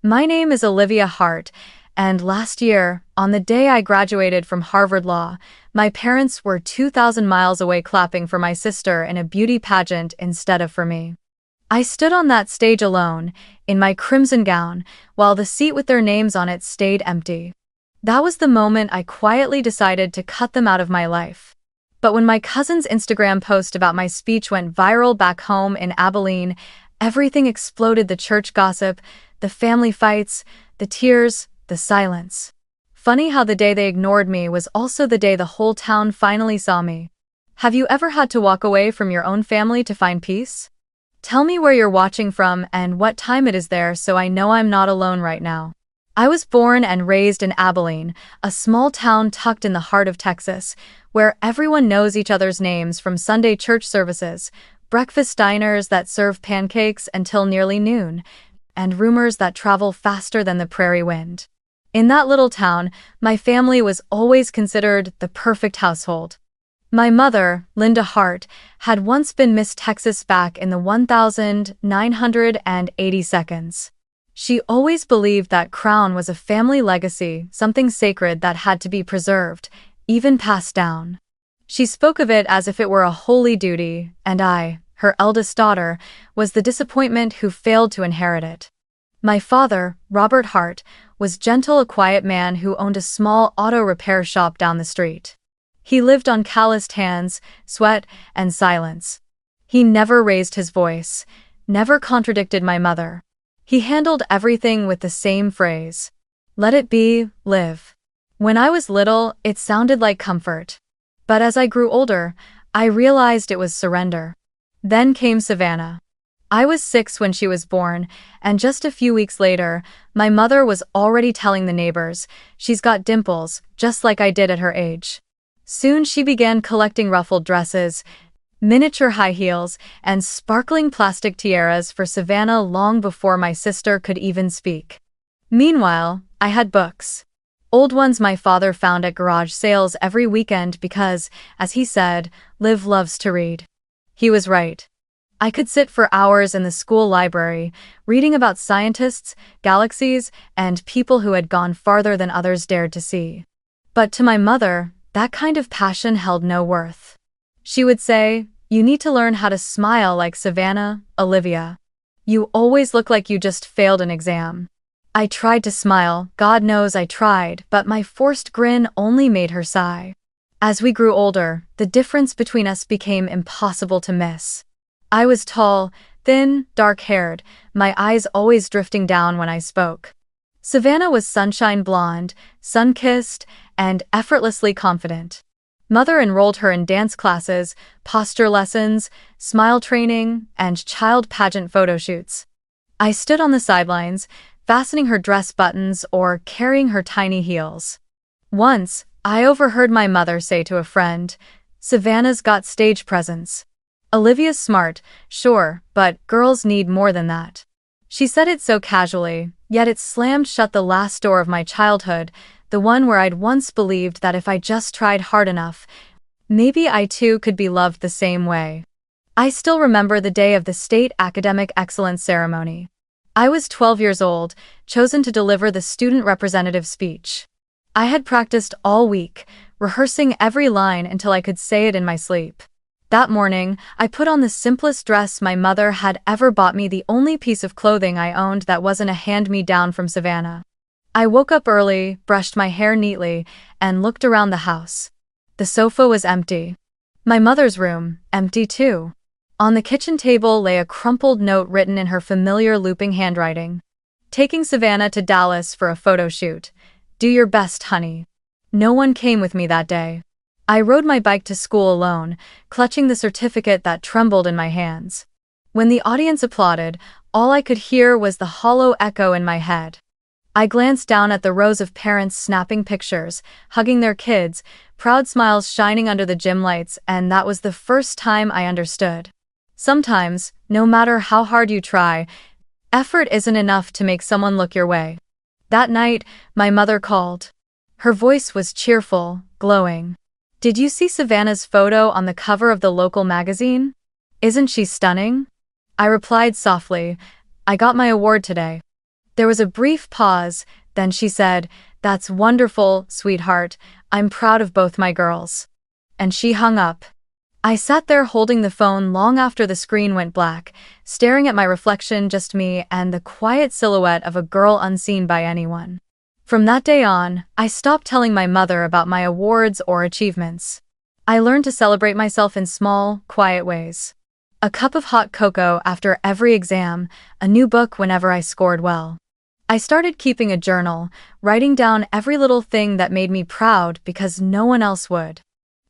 My name is Olivia Hart, and last year, on the day I graduated from Harvard Law, my parents were 2,000 miles away clapping for my sister in a beauty pageant instead of for me. I stood on that stage alone, in my crimson gown, while the seat with their names on it stayed empty. That was the moment I quietly decided to cut them out of my life. But when my cousin's Instagram post about my speech went viral back home in Abilene, everything exploded: the church gossip, the family fights, the tears, the silence. Funny how the day they ignored me was also the day the whole town finally saw me. Have you ever had to walk away from your own family to find peace? Tell me where you're watching from and what time it is there so I know I'm not alone right now. I was born and raised in Abilene, a small town tucked in the heart of Texas, where everyone knows each other's names from Sunday church services, breakfast diners that serve pancakes until nearly noon, and rumors that travel faster than the prairie wind. In that little town, my family was always considered the perfect household. My mother, Linda Hart, had once been Miss Texas back in the 1982. She always believed that crown was a family legacy, something sacred that had to be preserved, even passed down. She spoke of it as if it were a holy duty, and I, her eldest daughter, was the disappointment who failed to inherit it. My father, Robert Hart, was gentle, a quiet man who owned a small auto repair shop down the street. He lived on calloused hands, sweat, and silence. He never raised his voice, never contradicted my mother. He handled everything with the same phrase: "Let it be, live." When I was little, it sounded like comfort. But as I grew older, I realized it was surrender. Then came Savannah. I was 6 when she was born, and just a few weeks later, my mother was already telling the neighbors, "She's got dimples, just like I did at her age." Soon she began collecting ruffled dresses, miniature high heels, and sparkling plastic tiaras for Savannah long before my sister could even speak. Meanwhile, I had books. Old ones my father found at garage sales every weekend because, as he said, Liv loves to read. He was right. I could sit for hours in the school library, reading about scientists, galaxies, and people who had gone farther than others dared to see. But to my mother, that kind of passion held no worth. She would say, "You need to learn how to smile like Savannah, Olivia. You always look like you just failed an exam." I tried to smile, God knows I tried, but my forced grin only made her sigh. As we grew older, the difference between us became impossible to miss. I was tall, thin, dark-haired, my eyes always drifting down when I spoke. Savannah was sunshine blonde, sun-kissed, and effortlessly confident. Mother enrolled her in dance classes, posture lessons, smile training, and child pageant photo shoots. I stood on the sidelines, fastening her dress buttons or carrying her tiny heels. Once, I overheard my mother say to a friend, "Savannah's got stage presence. Olivia's smart, sure, but girls need more than that." She said it so casually, yet it slammed shut the last door of my childhood, the one where I'd once believed that if I just tried hard enough, maybe I too could be loved the same way. I still remember the day of the state academic excellence ceremony. I was 12 years old, chosen to deliver the student representative speech. I had practiced all week, rehearsing every line until I could say it in my sleep. That morning, I put on the simplest dress my mother had ever bought me, the only piece of clothing I owned that wasn't a hand-me-down from Savannah. I woke up early, brushed my hair neatly, and looked around the house. The sofa was empty. My mother's room, empty too. On the kitchen table lay a crumpled note written in her familiar looping handwriting. "Taking Savannah to Dallas for a photo shoot. Do your best, honey." No one came with me that day. I rode my bike to school alone, clutching the certificate that trembled in my hands. When the audience applauded, all I could hear was the hollow echo in my head. I glanced down at the rows of parents snapping pictures, hugging their kids, proud smiles shining under the gym lights, and that was the first time I understood. Sometimes, no matter how hard you try, effort isn't enough to make someone look your way. That night, my mother called. Her voice was cheerful, glowing. "Did you see Savannah's photo on the cover of the local magazine? Isn't she stunning?" I replied softly, "I got my award today." There was a brief pause, then she said, "That's wonderful, sweetheart. I'm proud of both my girls." And she hung up. I sat there holding the phone long after the screen went black, staring at my reflection, just me and the quiet silhouette of a girl unseen by anyone. From that day on, I stopped telling my mother about my awards or achievements. I learned to celebrate myself in small, quiet ways. A cup of hot cocoa after every exam, a new book whenever I scored well. I started keeping a journal, writing down every little thing that made me proud because no one else would.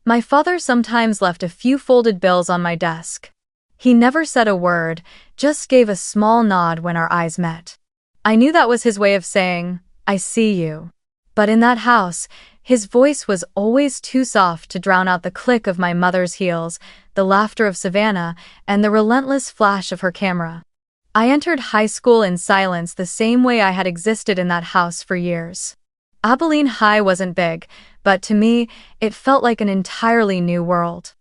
My father sometimes left a few folded bills on my desk. He never said a word, just gave a small nod when our eyes met. I knew that was his way of saying, "I see you." But in that house, his voice was always too soft to drown out the click of my mother's heels, the laughter of Savannah, and the relentless flash of her camera. I entered high school in silence, the same way I had existed in that house for years. Abilene High wasn't big, but to me, it felt like an entirely new world.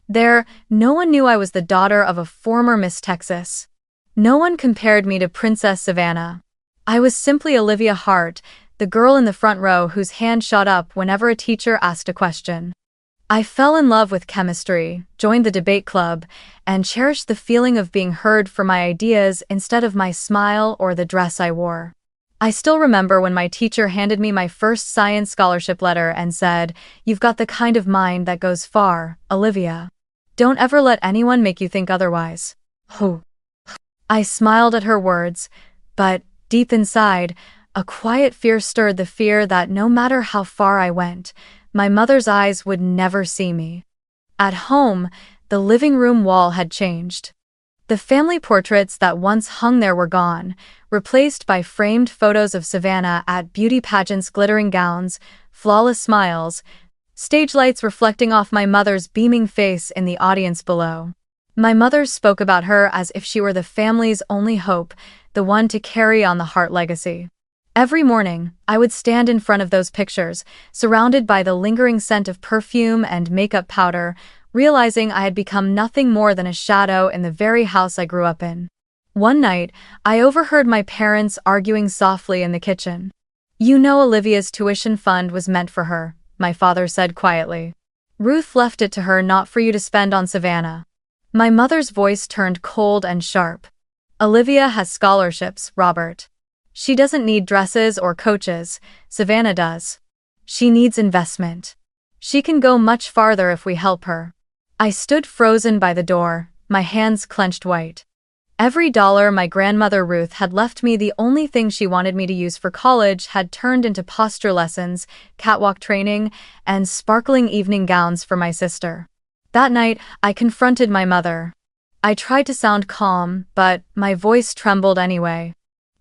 There, no one knew I was the daughter of a former Miss Texas. No one compared me to Princess Savannah. I was simply Olivia Hart, the girl in the front row whose hand shot up whenever a teacher asked a question. I fell in love with chemistry, joined the debate club, and cherished the feeling of being heard for my ideas instead of my smile or the dress I wore. I still remember when my teacher handed me my first science scholarship letter and said, "You've got the kind of mind that goes far, Olivia. Don't ever let anyone make you think otherwise." I smiled at her words, but deep inside, a quiet fear stirred, the fear that no matter how far I went, my mother's eyes would never see me. At home, the living room wall had changed. The family portraits that once hung there were gone, replaced by framed photos of Savannah at beauty pageants, glittering gowns, flawless smiles, stage lights reflecting off my mother's beaming face in the audience below. My mother spoke about her as if she were the family's only hope, the one to carry on the Hart legacy. Every morning, I would stand in front of those pictures, surrounded by the lingering scent of perfume and makeup powder, realizing I had become nothing more than a shadow in the very house I grew up in. One night, I overheard my parents arguing softly in the kitchen. "You know Olivia's tuition fund was meant for her," my father said quietly. "Ruth left it to her, not for you to spend on Savannah." My mother's voice turned cold and sharp. "Olivia has scholarships, Robert. She doesn't need dresses or coaches, Savannah does. She needs investment. She can go much farther if we help her." I stood frozen by the door, my hands clenched white. Every dollar my grandmother Ruth had left me, the only thing she wanted me to use for college, had turned into posture lessons, catwalk training, and sparkling evening gowns for my sister. That night, I confronted my mother. I tried to sound calm, but my voice trembled anyway.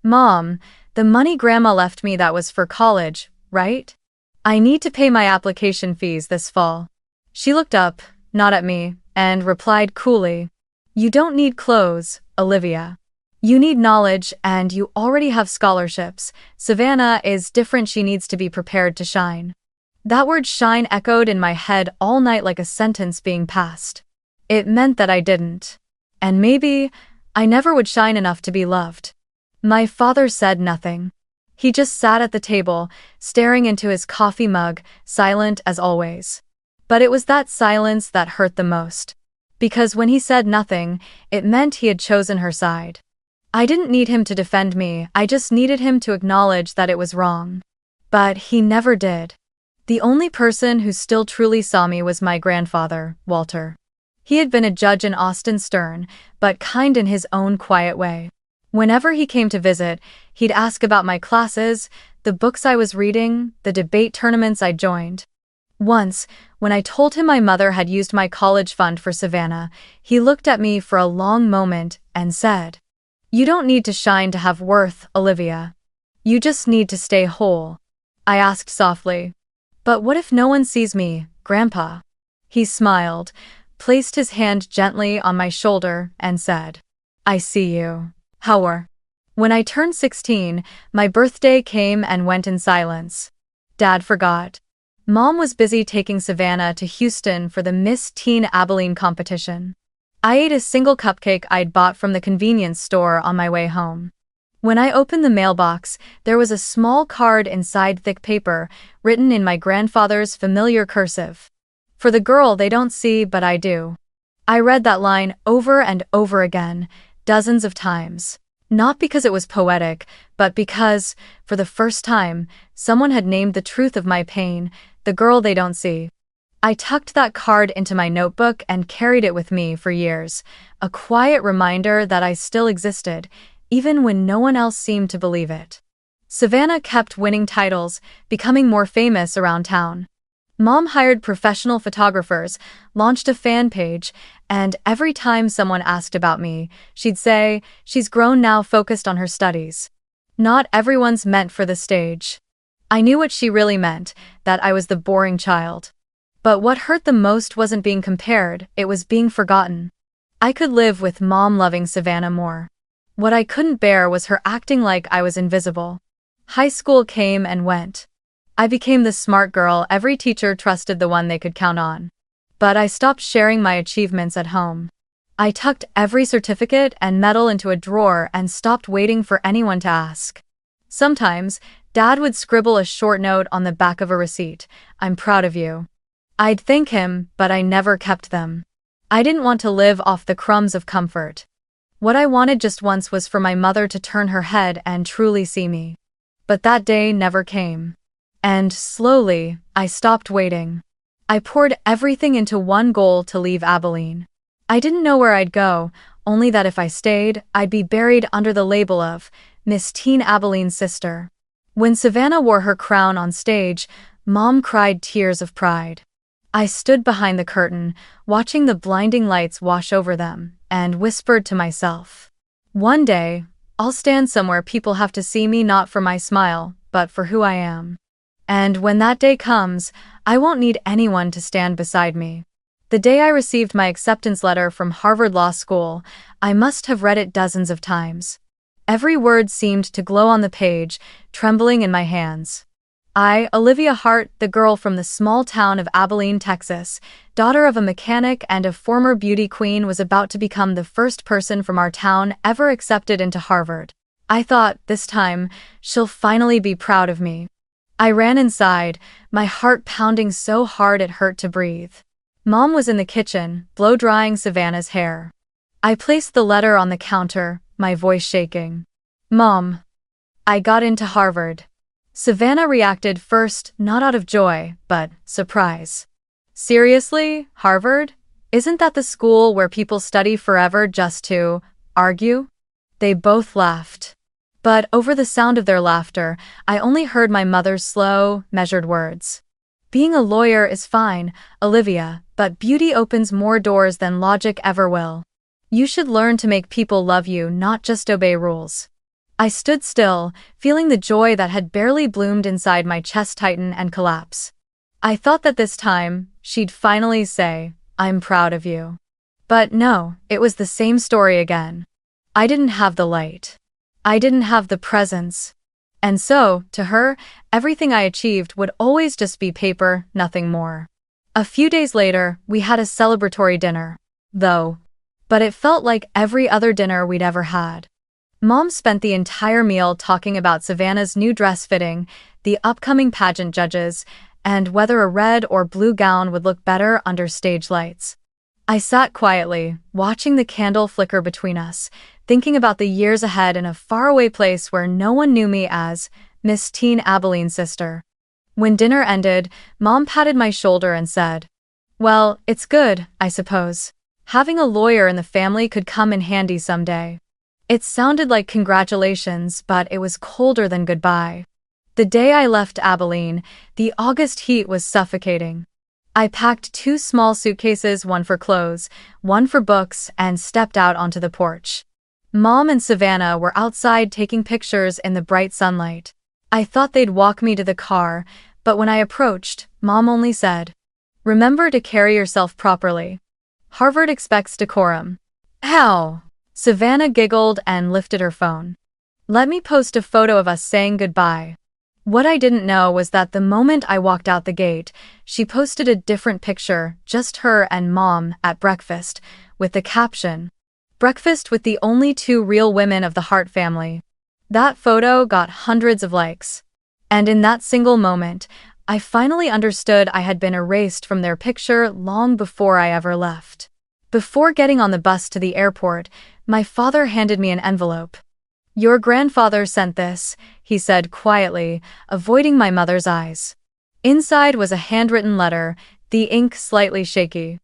"Mom, the money Grandma left me, that was for college, right? I need to pay my application fees this fall." She looked up, not at me, and replied coolly, "You don't need clothes, Olivia. You need knowledge, and you already have scholarships. Savannah is different. She needs to be prepared to shine." That word "shine" echoed in my head all night like a sentence being passed. It meant that I didn't. And maybe I never would shine enough to be loved. My father said nothing. He just sat at the table, staring into his coffee mug, silent as always. But it was that silence that hurt the most. Because when he said nothing, it meant he had chosen her side. I didn't need him to defend me, I just needed him to acknowledge that it was wrong. But he never did. The only person who still truly saw me was my grandfather, Walter. He had been a judge in Austin, stern, but kind in his own quiet way. Whenever he came to visit, he'd ask about my classes, the books I was reading, the debate tournaments I joined. Once, when I told him my mother had used my college fund for Savannah, he looked at me for a long moment and said, "You don't need to shine to have worth, Olivia. You just need to stay whole." I asked softly, "But what if no one sees me, Grandpa?" He smiled, placed his hand gently on my shoulder, and said, "I see you." When I turned 16, my birthday came and went in silence. Dad forgot. Mom was busy taking Savannah to Houston for the Miss Teen Abilene competition. I ate a single cupcake I'd bought from the convenience store on my way home. When I opened the mailbox, there was a small card inside thick paper, written in my grandfather's familiar cursive. For the girl they don't see but I do. I read that line over and over again, dozens of times. Not because it was poetic, but because, for the first time, someone had named the truth of my pain, the girl they don't see. I tucked that card into my notebook and carried it with me for years, a quiet reminder that I still existed, even when no one else seemed to believe it. Savannah kept winning titles, becoming more famous around town. Mom hired professional photographers, launched a fan page, and every time someone asked about me, she'd say, "She's grown now, focused on her studies." Not everyone's meant for the stage. I knew what she really meant, that I was the boring child. But what hurt the most wasn't being compared, it was being forgotten. I could live with Mom loving Savannah more. What I couldn't bear was her acting like I was invisible. High school came and went. I became the smart girl every teacher trusted, the one they could count on. But I stopped sharing my achievements at home. I tucked every certificate and medal into a drawer and stopped waiting for anyone to ask. Sometimes, Dad would scribble a short note on the back of a receipt, "I'm proud of you." I'd thank him, but I never kept them. I didn't want to live off the crumbs of comfort. What I wanted just once was for my mother to turn her head and truly see me. But that day never came. And slowly, I stopped waiting. I poured everything into one goal: to leave Abilene. I didn't know where I'd go, only that if I stayed, I'd be buried under the label of Miss Teen Abilene's sister. When Savannah wore her crown on stage, Mom cried tears of pride. I stood behind the curtain, watching the blinding lights wash over them, and whispered to myself, "One day, I'll stand somewhere people have to see me not for my smile, but for who I am. And when that day comes, I won't need anyone to stand beside me." The day I received my acceptance letter from Harvard Law School, I must have read it dozens of times. Every word seemed to glow on the page, trembling in my hands. I, Olivia Hart, the girl from the small town of Abilene, Texas, daughter of a mechanic and a former beauty queen, was about to become the first person from our town ever accepted into Harvard. I thought, this time, she'll finally be proud of me. I ran inside, my heart pounding so hard it hurt to breathe. Mom was in the kitchen, blow-drying Savannah's hair. I placed the letter on the counter, my voice shaking. "Mom, I got into Harvard." Savannah reacted first, not out of joy, but surprise. "Seriously, Harvard? Isn't that the school where people study forever just to argue?" They both laughed. But over the sound of their laughter, I only heard my mother's slow, measured words. "Being a lawyer is fine, Olivia, but beauty opens more doors than logic ever will. You should learn to make people love you, not just obey rules." I stood still, feeling the joy that had barely bloomed inside my chest tighten and collapse. I thought that this time, she'd finally say, "I'm proud of you." But no, it was the same story again. I didn't have the light. I didn't have the presence. And so, to her, everything I achieved would always just be paper, nothing more. A few days later, we had a celebratory dinner. But it felt like every other dinner we'd ever had. Mom spent the entire meal talking about Savannah's new dress fitting, the upcoming pageant judges, and whether a red or blue gown would look better under stage lights. I sat quietly, watching the candle flicker between us, thinking about the years ahead in a faraway place where no one knew me as Miss Teen Abilene's sister. When dinner ended, Mom patted my shoulder and said, "Well, it's good, I suppose. Having a lawyer in the family could come in handy someday." It sounded like congratulations, but it was colder than goodbye. The day I left Abilene, the August heat was suffocating. I packed 2 small suitcases, one for clothes, one for books, and stepped out onto the porch. Mom and Savannah were outside taking pictures in the bright sunlight. I thought they'd walk me to the car, but when I approached, Mom only said, "Remember to carry yourself properly. Harvard expects decorum." "How?" Savannah giggled and lifted her phone. "Let me post a photo of us saying goodbye." What I didn't know was that the moment I walked out the gate, she posted a different picture, just her and Mom, at breakfast, with the caption, "Breakfast with the only 2 real women of the Hart family." That photo got hundreds of likes. And in that single moment, I finally understood I had been erased from their picture long before I ever left. Before getting on the bus to the airport, my father handed me an envelope. "Your grandfather sent this," he said quietly, avoiding my mother's eyes. Inside was a handwritten letter, the ink slightly shaky.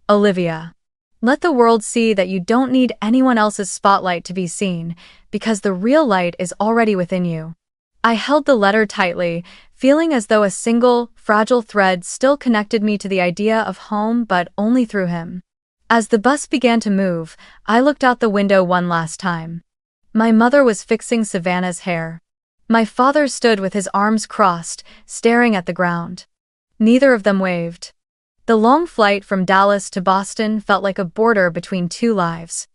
"Olivia. Let the world see that you don't need anyone else's spotlight to be seen, because the real light is already within you." I held the letter tightly, feeling as though a single, fragile thread still connected me to the idea of home, but only through him. As the bus began to move, I looked out the window one last time. My mother was fixing Savannah's hair. My father stood with his arms crossed, staring at the ground. Neither of them waved. The long flight from Dallas to Boston felt like a border between two lives.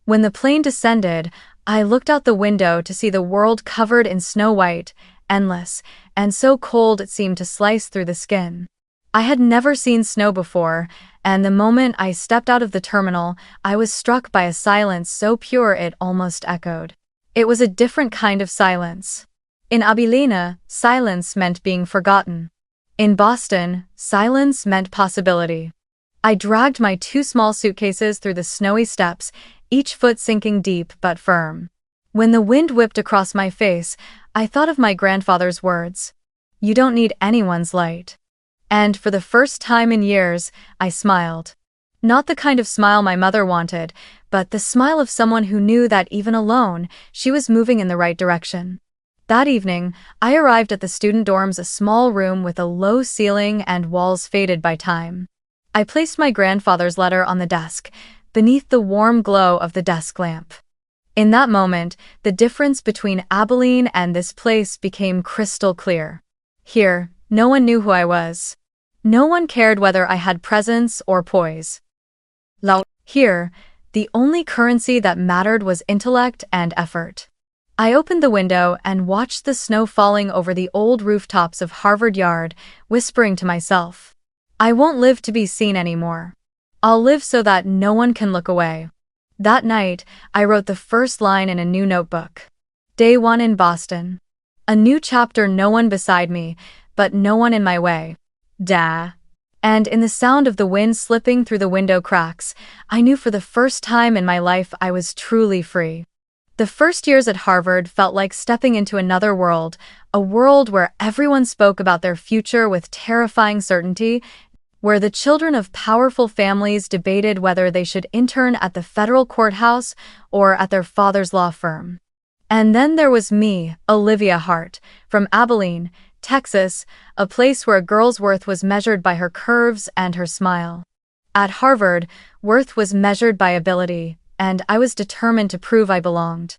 When the plane descended, I looked out the window to see the world covered in snow white, endless, and so cold it seemed to slice through the skin. I had never seen snow before, and the moment I stepped out of the terminal, I was struck by a silence so pure it almost echoed. It was a different kind of silence. In Abilina, silence meant being forgotten. In Boston, silence meant possibility. I dragged my 2 small suitcases through the snowy steps, each foot sinking deep but firm. When the wind whipped across my face, I thought of my grandfather's words. "You don't need anyone's light." And for the first time in years, I smiled. Not the kind of smile my mother wanted, but the smile of someone who knew that even alone, she was moving in the right direction. That evening, I arrived at the student dorms, a small room with a low ceiling and walls faded by time. I placed my grandfather's letter on the desk, beneath the warm glow of the desk lamp. In that moment, the difference between Abilene and this place became crystal clear. Here, no one knew who I was. No one cared whether I had presence or poise. Here, the only currency that mattered was intellect and effort. I opened the window and watched the snow falling over the old rooftops of Harvard Yard, whispering to myself, "I won't live to be seen anymore. I'll live so that no one can look away." That night, I wrote the first line in a new notebook. Day 1 in Boston. A new chapter, no one beside me, but no one in my way. And in the sound of the wind slipping through the window cracks, I knew for the first time in my life I was truly free. The first years at Harvard felt like stepping into another world, a world where everyone spoke about their future with terrifying certainty, where the children of powerful families debated whether they should intern at the federal courthouse or at their father's law firm. And then there was me, Olivia Hart, from Abilene, Texas, a place where a girl's worth was measured by her curves and her smile. At Harvard, worth was measured by ability, and I was determined to prove I belonged.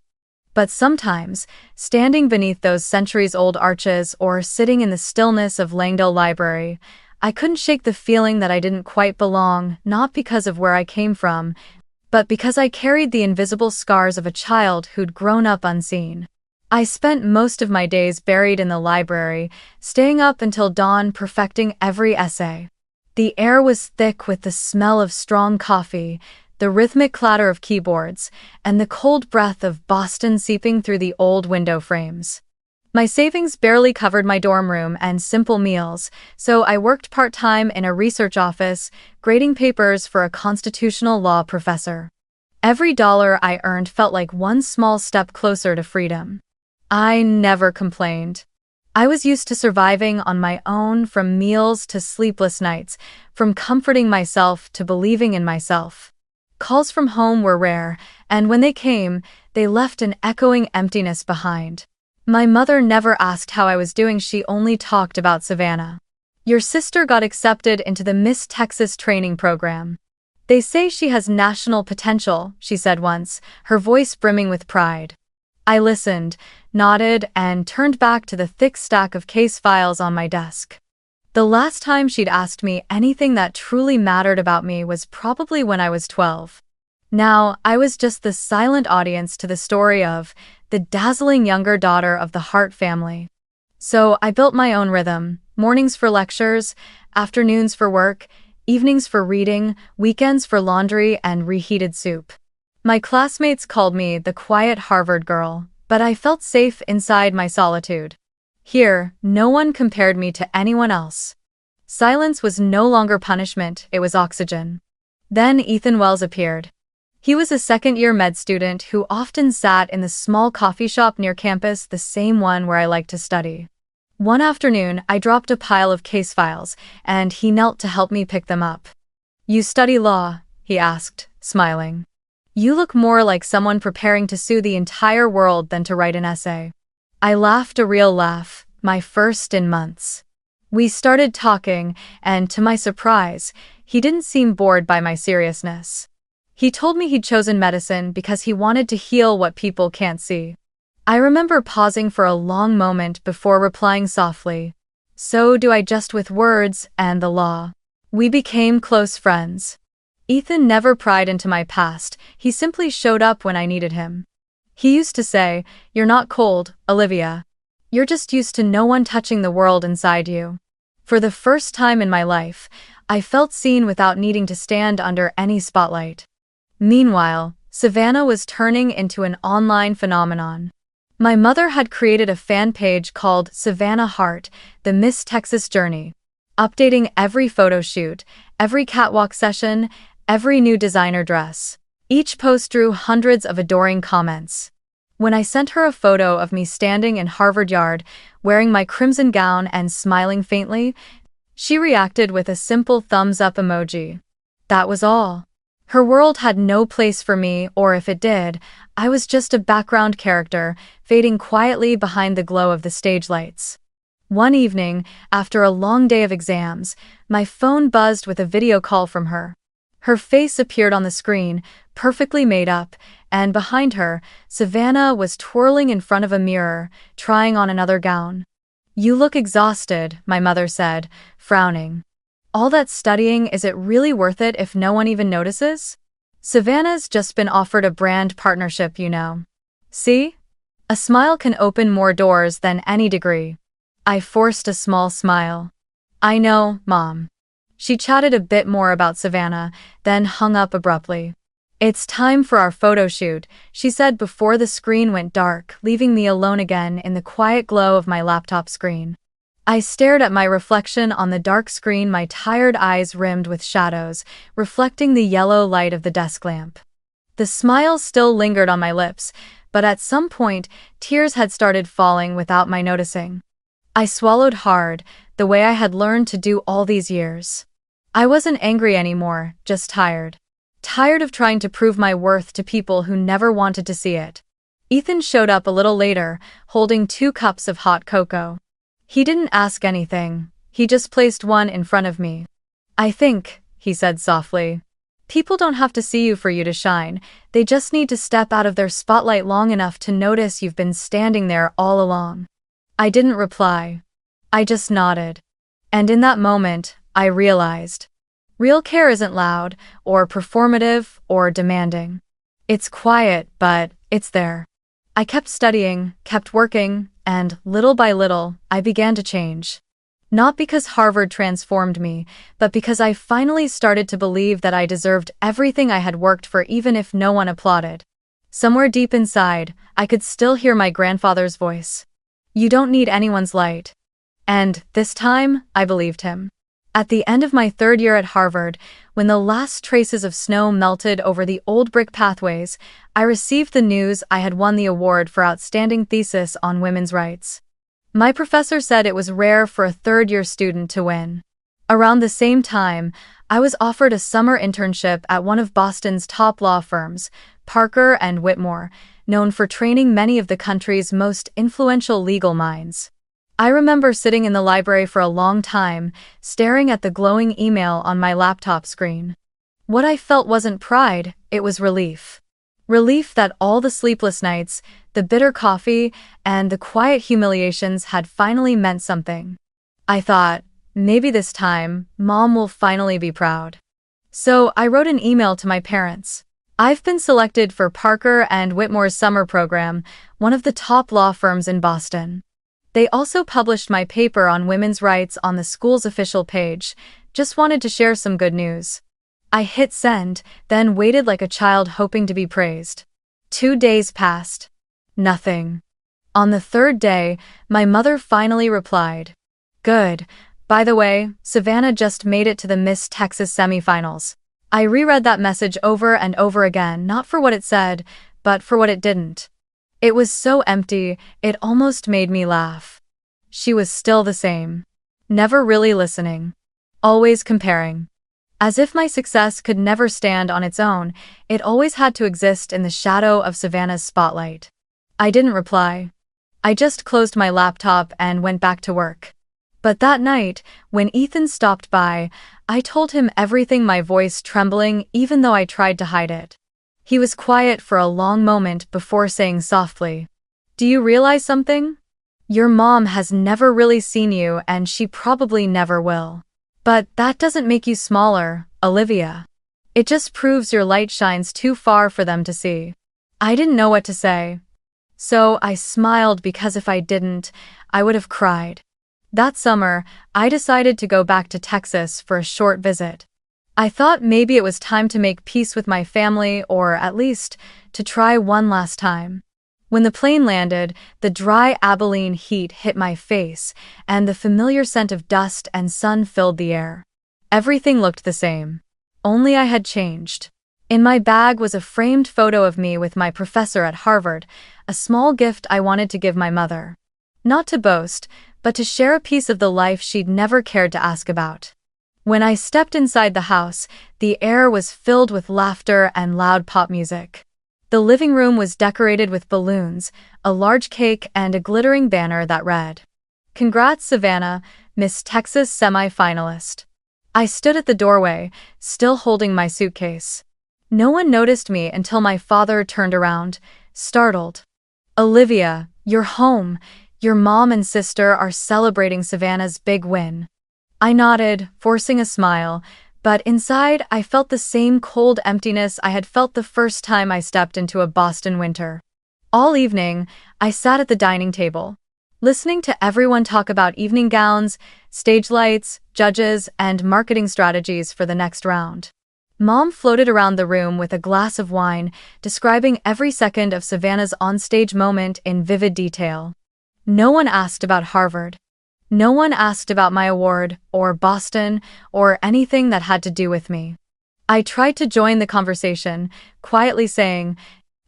But sometimes, standing beneath those centuries-old arches or sitting in the stillness of Langdale Library, I couldn't shake the feeling that I didn't quite belong, not because of where I came from, but because I carried the invisible scars of a child who'd grown up unseen. I spent most of my days buried in the library, staying up until dawn perfecting every essay. The air was thick with the smell of strong coffee, the rhythmic clatter of keyboards, and the cold breath of Boston seeping through the old window frames. My savings barely covered my dorm room and simple meals, so I worked part-time in a research office, grading papers for a constitutional law professor. Every dollar I earned felt like one small step closer to freedom. I never complained. I was used to surviving on my own, from meals to sleepless nights, from comforting myself to believing in myself. Calls from home were rare, and when they came, they left an echoing emptiness behind. My mother never asked how I was doing, she only talked about Savannah. "Your sister got accepted into the Miss Texas training program. They say she has national potential," she said once, her voice brimming with pride. I listened, nodded, and turned back to the thick stack of case files on my desk. The last time she'd asked me anything that truly mattered about me was probably when I was 12. Now, I was just the silent audience to the story of the dazzling younger daughter of the Hart family. So I built my own rhythm, mornings for lectures, afternoons for work, evenings for reading, weekends for laundry and reheated soup. My classmates called me the quiet Harvard girl, But I felt safe inside my solitude. Here, no one compared me to anyone else. Silence was no longer punishment, it was oxygen. Then Ethan Wells appeared. He was a second-year med student who often sat in the small coffee shop near campus, the same one where I liked to study. One afternoon, I dropped a pile of case files, and he knelt to help me pick them up. "You study law?" he asked, smiling. "You look more like someone preparing to sue the entire world than to write an essay." I laughed a real laugh, my first in months. We started talking, and to my surprise, he didn't seem bored by my seriousness. He told me he'd chosen medicine because he wanted to heal what people can't see. I remember pausing for a long moment before replying softly, "So do I, just with words and the law." We became close friends. Ethan never pried into my past, he simply showed up when I needed him. He used to say, "You're not cold, Olivia. You're just used to no one touching the world inside you." For the first time in my life, I felt seen without needing to stand under any spotlight. Meanwhile, Savannah was turning into an online phenomenon. My mother had created a fan page called Savannah Heart, the Miss Texas Journey, updating every photo shoot, every catwalk session, every new designer dress. Each post drew hundreds of adoring comments. When I sent her a photo of me standing in Harvard Yard, wearing my crimson gown and smiling faintly, she reacted with a simple thumbs-up emoji. That was all. Her world had no place for me, or if it did, I was just a background character, fading quietly behind the glow of the stage lights. One evening, after a long day of exams, my phone buzzed with a video call from her. Her face appeared on the screen, perfectly made up, and behind her, Savannah was twirling in front of a mirror, trying on another gown. "You look exhausted," my mother said, frowning. "All that studying, is it really worth it if no one even notices? Savannah's just been offered a brand partnership, you know. See? A smile can open more doors than any degree." I forced a small smile. "I know, Mom." She chatted a bit more about Savannah, then hung up abruptly. "It's time for our photo shoot," she said before the screen went dark, leaving me alone again in the quiet glow of my laptop screen. I stared at my reflection on the dark screen, my tired eyes rimmed with shadows, reflecting the yellow light of the desk lamp. The smile still lingered on my lips, but at some point, tears had started falling without my noticing. I swallowed hard, the way I had learned to do all these years. I wasn't angry anymore, just tired. Tired of trying to prove my worth to people who never wanted to see it. Ethan showed up a little later, holding 2 cups of hot cocoa. He didn't ask anything, he just placed one in front of me. "I think," he said softly, "people don't have to see you for you to shine, they just need to step out of their spotlight long enough to notice you've been standing there all along." I didn't reply. I just nodded. And in that moment, I realized, real care isn't loud, or performative, or demanding. It's quiet, but it's there. I kept studying, kept working, and little by little, I began to change. Not because Harvard transformed me, but because I finally started to believe that I deserved everything I had worked for, even if no one applauded. Somewhere deep inside, I could still hear my grandfather's voice. "You don't need anyone's light." And, this time, I believed him. At the end of my 3rd year at Harvard, when the last traces of snow melted over the old brick pathways, I received the news I had won the award for outstanding thesis on women's rights. My professor said it was rare for a 3rd-year student to win. Around the same time, I was offered a summer internship at one of Boston's top law firms, Parker and Whitmore, known for training many of the country's most influential legal minds. I remember sitting in the library for a long time, staring at the glowing email on my laptop screen. What I felt wasn't pride, it was relief. Relief that all the sleepless nights, the bitter coffee, and the quiet humiliations had finally meant something. I thought, maybe this time, Mom will finally be proud. So I wrote an email to my parents. "I've been selected for Parker and Whitmore's summer program, one of the top law firms in Boston. They also published my paper on women's rights on the school's official page. Just wanted to share some good news." I hit send, then waited like a child hoping to be praised. 2 days passed. Nothing. On the third day, my mother finally replied. Good. By the way, Savannah just made it to the Miss Texas semifinals. I reread that message over and over again, not for what it said, but for what it didn't. It was so empty, it almost made me laugh. She was still the same. Never really listening. Always comparing. As if my success could never stand on its own, it always had to exist in the shadow of Savannah's spotlight. I didn't reply. I just closed my laptop and went back to work. But that night, when Ethan stopped by, I told him everything, my voice trembling even though I tried to hide it. He was quiet for a long moment before saying softly, "Do you realize something? Your mom has never really seen you and she probably never will. But that doesn't make you smaller, Olivia. It just proves your light shines too far for them to see." I didn't know what to say. So I smiled because if I didn't, I would have cried. That summer, I decided to go back to Texas for a short visit. I thought maybe it was time to make peace with my family, or at least, to try one last time. When the plane landed, the dry Abilene heat hit my face, and the familiar scent of dust and sun filled the air. Everything looked the same. Only I had changed. In my bag was a framed photo of me with my professor at Harvard, a small gift I wanted to give my mother. Not to boast, but to share a piece of the life she'd never cared to ask about. When I stepped inside the house, the air was filled with laughter and loud pop music. The living room was decorated with balloons, a large cake, and a glittering banner that read, "Congrats, Savannah, Miss Texas semi-finalist." I stood at the doorway, still holding my suitcase. No one noticed me until my father turned around, startled. "Olivia, you're home. Your mom and sister are celebrating Savannah's big win." I nodded, forcing a smile, but inside I felt the same cold emptiness I had felt the first time I stepped into a Boston winter. All evening, I sat at the dining table, listening to everyone talk about evening gowns, stage lights, judges, and marketing strategies for the next round. Mom floated around the room with a glass of wine, describing every second of Savannah's onstage moment in vivid detail. No one asked about Harvard. No one asked about my award, or Boston, or anything that had to do with me. I tried to join the conversation, quietly saying,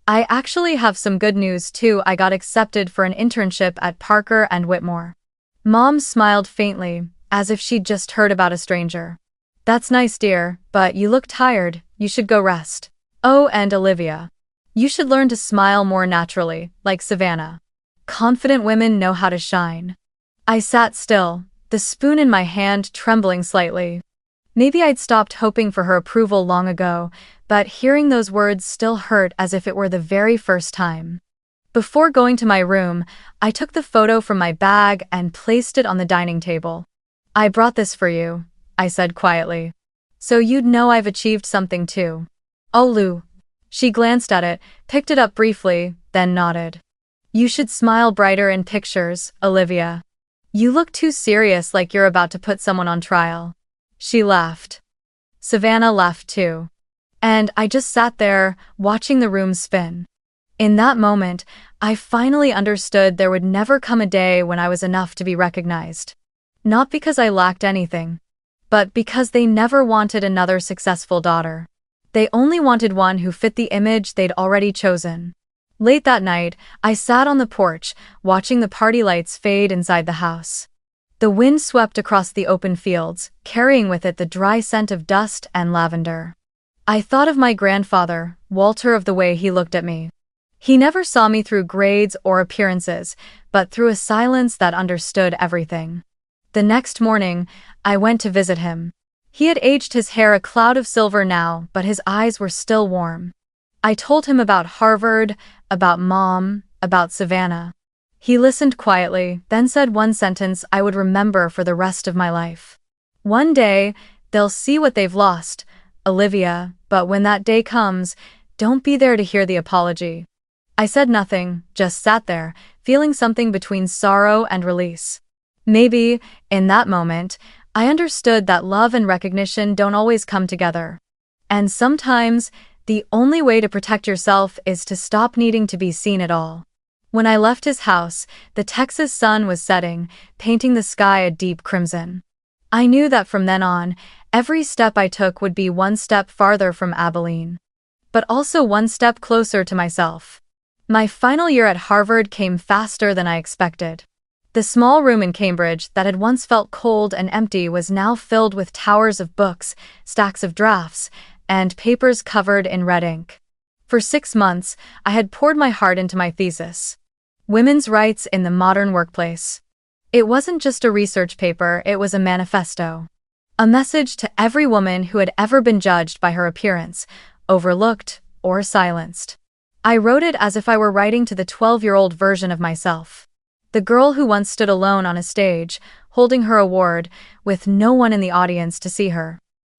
"I actually have some good news too. I got accepted for an internship at Parker and Whitmore." Mom smiled faintly, as if she'd just heard about a stranger. "That's nice, dear, but you look tired. You should go rest. Oh, and Olivia, you should learn to smile more naturally, like Savannah. Confident women know how to shine." I sat still, the spoon in my hand trembling slightly. Maybe I'd stopped hoping for her approval long ago, but hearing those words still hurt as if it were the very first time. Before going to my room, I took the photo from my bag and placed it on the dining table. "I brought this for you," I said quietly. "So you'd know I've achieved something too." "Oh, Lou." She glanced at it, picked it up briefly, then nodded. "You should smile brighter in pictures, Olivia. You look too serious, like you're about to put someone on trial." She laughed. Savannah laughed too. And I just sat there, watching the room spin. In that moment, I finally understood there would never come a day when I was enough to be recognized. Not because I lacked anything, but because they never wanted another successful daughter. They only wanted one who fit the image they'd already chosen. Late that night, I sat on the porch, watching the party lights fade inside the house. The wind swept across the open fields, carrying with it the dry scent of dust and lavender. I thought of my grandfather, Walter, of the way he looked at me. He never saw me through grades or appearances, but through a silence that understood everything. The next morning, I went to visit him. He had aged his hair a cloud of silver now, but his eyes were still warm. I told him about Harvard, about Mom, about Savannah. He listened quietly, then said one sentence I would remember for the rest of my life. "One day, they'll see what they've lost, Olivia, but when that day comes, don't be there to hear the apology." I said nothing, just sat there, feeling something between sorrow and release. Maybe, in that moment, I understood that love and recognition don't always come together. And sometimes, the only way to protect yourself is to stop needing to be seen at all. When I left his house, the Texas sun was setting, painting the sky a deep crimson. I knew that from then on, every step I took would be one step farther from Abilene, but also one step closer to myself. My final year at Harvard came faster than I expected. The small room in Cambridge that had once felt cold and empty was now filled with towers of books, stacks of drafts, and papers covered in red ink. For 6 months, I had poured my heart into my thesis. Women's Rights in the Modern Workplace. It wasn't just a research paper, it was a manifesto. A message to every woman who had ever been judged by her appearance, overlooked, or silenced. I wrote it as if I were writing to the 12-year-old version of myself. The girl who once stood alone on a stage, holding her award, with no one in the audience to see her.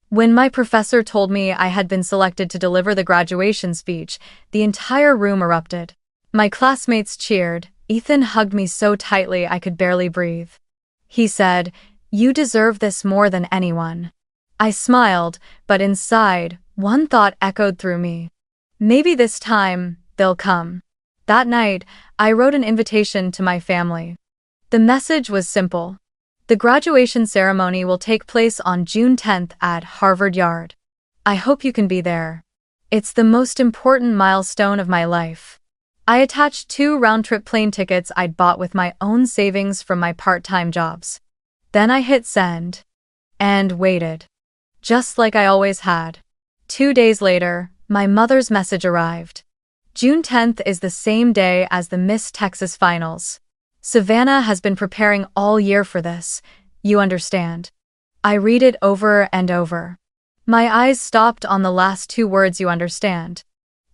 When my professor told me I had been selected to deliver the graduation speech, the entire room erupted. My classmates cheered. Ethan hugged me so tightly I could barely breathe. He said, "You deserve this more than anyone." I smiled, but inside, one thought echoed through me. Maybe this time, they'll come. That night, I wrote an invitation to my family. The message was simple. The graduation ceremony will take place on June 10th at Harvard Yard. I hope you can be there. It's the most important milestone of my life. I attached 2 round-trip plane tickets I'd bought with my own savings from my part-time jobs. Then I hit send. And waited. Just like I always had. 2 days later, my mother's message arrived. June 10th is the same day as the Miss Texas Finals. Savannah has been preparing all year for this, you understand. I read it over and over. My eyes stopped on the last 2 words, you understand.